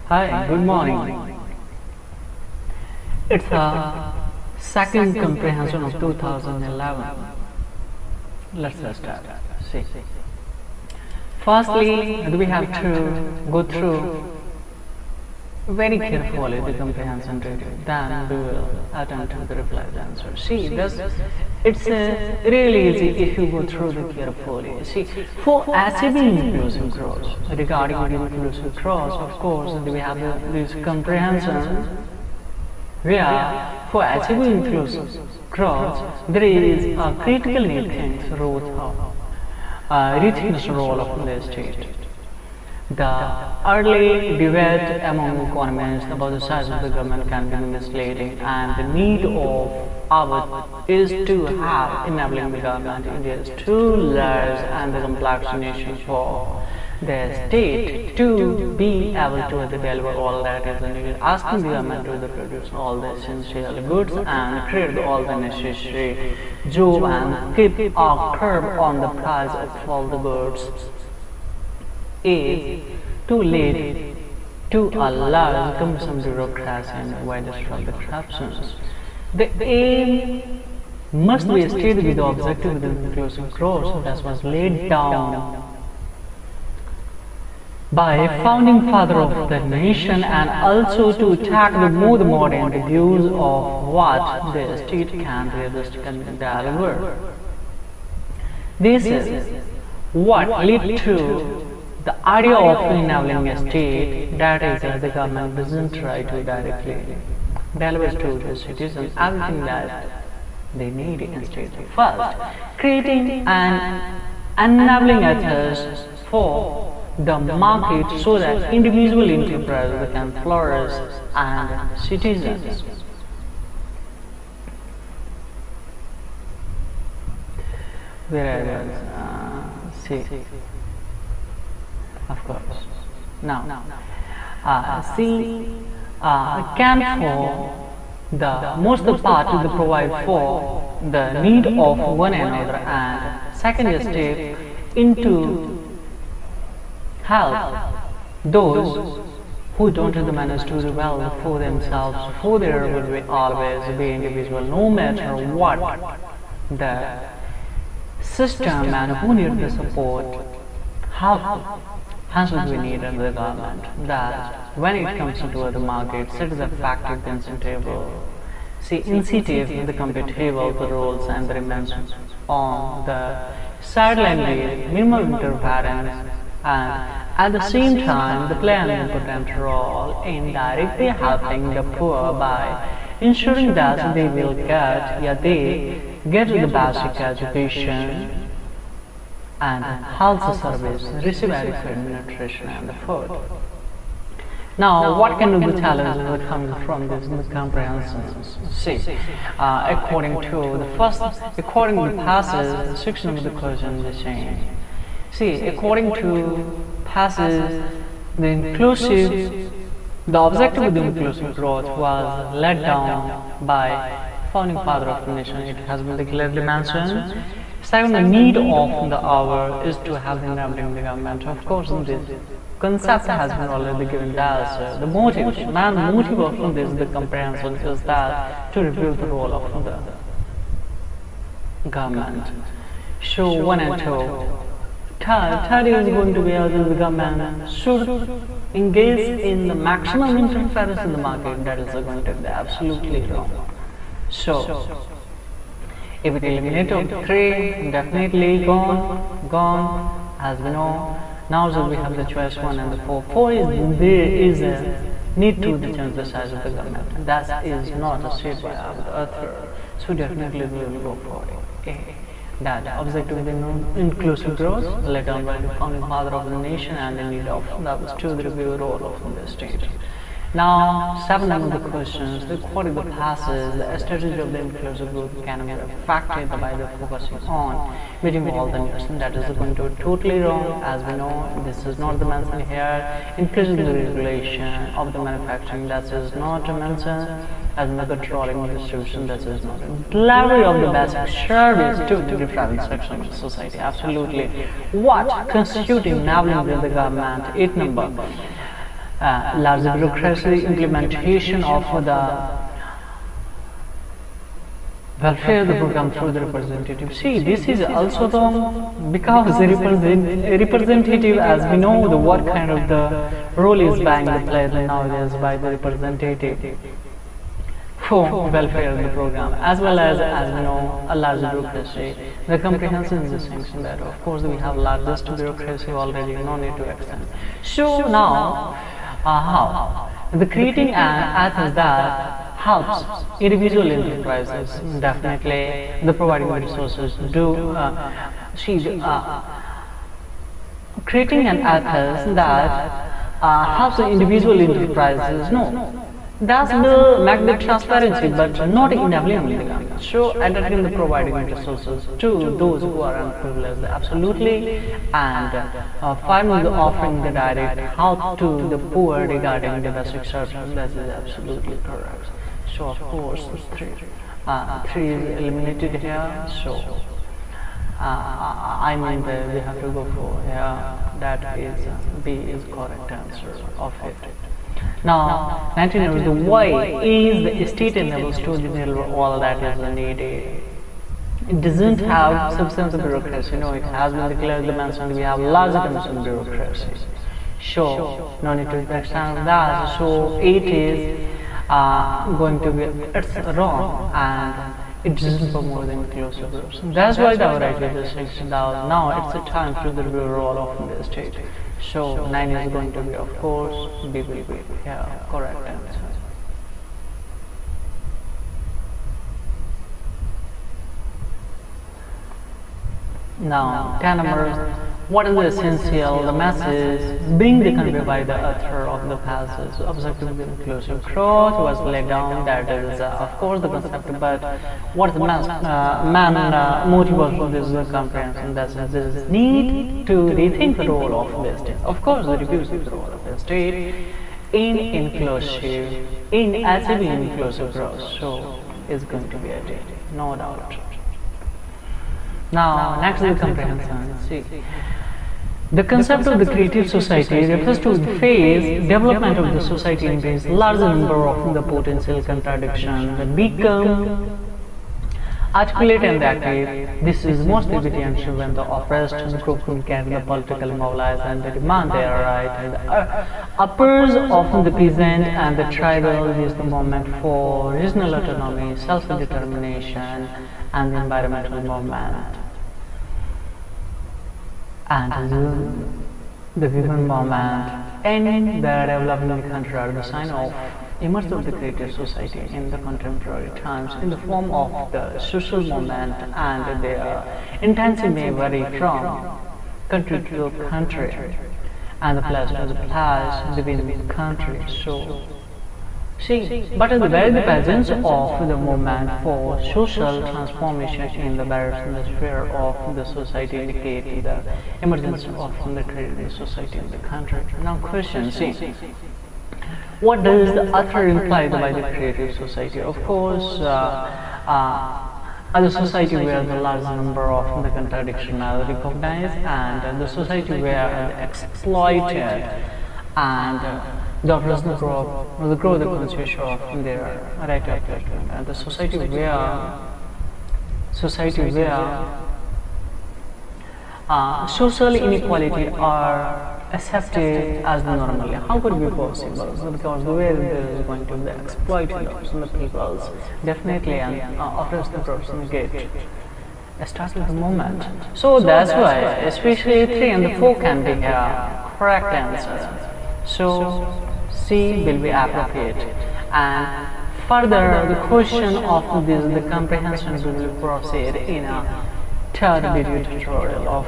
Hi, good morning. It's a second comprehension of 2011. Let's start. See. Firstly, we have to go through very carefully the comprehension reading. Then we will attempt to the replied answer. See, it's really easy if you go through the carefully. See, for achieving inclusive growth, regarding the inclusive growth, of course, we have this comprehension where for achieving inclusive growth, there is a critical need things rethinking role of the state. The early debate among economists about the size of the government can be misleading, and the need of our is to have enabling the government. India is too large and the complex nation for the state to be able to deliver all that is needed, asking the government to produce all the essential goods and create all the necessary job and keep a curb on the price of all the goods is to lead to a large cumbersome bureaucracy and widespread corruptions. The aim must be stated with the objective of inclusive growth that was laid down by founding father of the nation, and also to tackle the more modern views of what the state can realistically deliver. This is what led to the idea of enabling a state, that is, the government doesn't try to directly deliver to the citizens everything that they need instead. First, creating an enabling ethics for the market so that individual enterprises can flourish and citizens. Whereas, see. Of course. Now, C can for the most part to provide for the need of one another, and second step into help those who don't manage to do well for themselves, for there will be always be individual, no matter what the system and who need the support, help. Hence, we need in the government that when it comes into the market, set is effective incentive. See, incentive the compatible the rules and the remains on the sideline minimum interference, and at the same time, the play an important role in directly helping the poor by ensuring that they will get the basic education and health service, receive adequate nutrition and food. Now, what can be the challenges that come from this comprehensions? See, according to the passage, the section of the question is saying. See, according to passage, the objective of the inclusive growth was laid down by founding father of the nation. It has been clearly mentioned. Second, the need of the hour is to have the enabling the government. Of course, this concept has been already given to us. The motive, main motive of this, the comprehension is that to review the role of the government. Show 1 and 2. Third is going to be how the government should engage in the maximum interference in the market. That is going to be absolutely wrong. So, if it eliminated 3, definitely gone, as we know. Now so we have the choice 1 and the 4. 4 is there is a need to change the size of the government. That is not a state by the author. So definitely we will go for it. That objective of the inclusive growth laid down by the founding father of the nation, and the need of that was to review the role of the state. Now, 7 of the questions, according to the passage, the strategy of the inclusive growth can be affected by the focusing on meeting all the needs. That is going to be totally wrong, as we know. This is not the mention here. Increasing the regulation of the manufacturing, that is not mentioned. As in the controlling of distribution, that is not delivery of the basic service to the different sections of society. Absolutely. What constitutes enabling the government? 8 number. large bureaucracy, implementation of the welfare of the program through the representative. See, this is also wrong because the representative, as we know, the what kind of the role is being played nowadays by the representative for welfare of the program, as well as we know, a large bureaucracy. The comprehension is the sanction that, of course, we have largest bureaucracy already, no need to extend. So now, how? The creating an app that helps individual enterprises, definitely the providing resources do creating an app that helps the individual enterprises does make the transparency but not enabling them. So enabling the providing resources to those who are unprivileged, absolutely, and finally offering the direct help to the poor regarding the basic services. That is absolutely correct. So of course, three is eliminated here. So I mean that we have to go for here. That is B is correct answer of it. Now, 19 the why is the state enables to deliver all that is needed. It doesn't have substantive bureaucracy. No, it has been clearly mentioned. We have large amounts of bureaucracy. So no need to understand that. So it is going to be it's wrong and it doesn't promote the inclusive groups. That's why the right section now it's a time to the role of the state. So 9 is going to be, of course, B will be correct answer. Now 10 numbers. What is the essential, the message being conveyed by the author of the passage? Objective inclusive growth was laid down. That is, of course, the concept. But what is the man motive of this comprehension? That is, there is need to rethink the role of the state. Of course, the reviews the role of the state in achieving inclusive growth. So, it's going to be a D, no doubt. Now, next is the comprehension. See, the concept of the creative society refers to the phase development of the society in which large number of the potential contradictions that become articulate and active. This is most evident when the oppressed group can the political mobilize and the demand their right. And the uppers, often the peasant and the tribal, is the movement for regional autonomy, self-determination, and the environmental movement. And the women movement and the developing country are the sign of emergence of the creative society in the contemporary times in the form of the social movement, and their intensity may vary from country to country and the place to the place within the country. So, see, but at the very presence of the movement for social transformation in the various sphere of the society indicate the emergence of the creative society in the country. Now, question, see, what does the author imply by the creative society? Of course, the society where the large number of the contradictions are recognized, and the society where the exploited and the operational growth the conscious of their right of judgment, and the society where social inequality are accepted as normally. How could it be possible? So because the way there is going to be exploited of the peoples, definitely and operational groups get start with the moment. So that's why especially 3 and 4 can be correct answer. So C will be appropriate. And further, the question of this, the comprehension will proceed in a third video tutorial of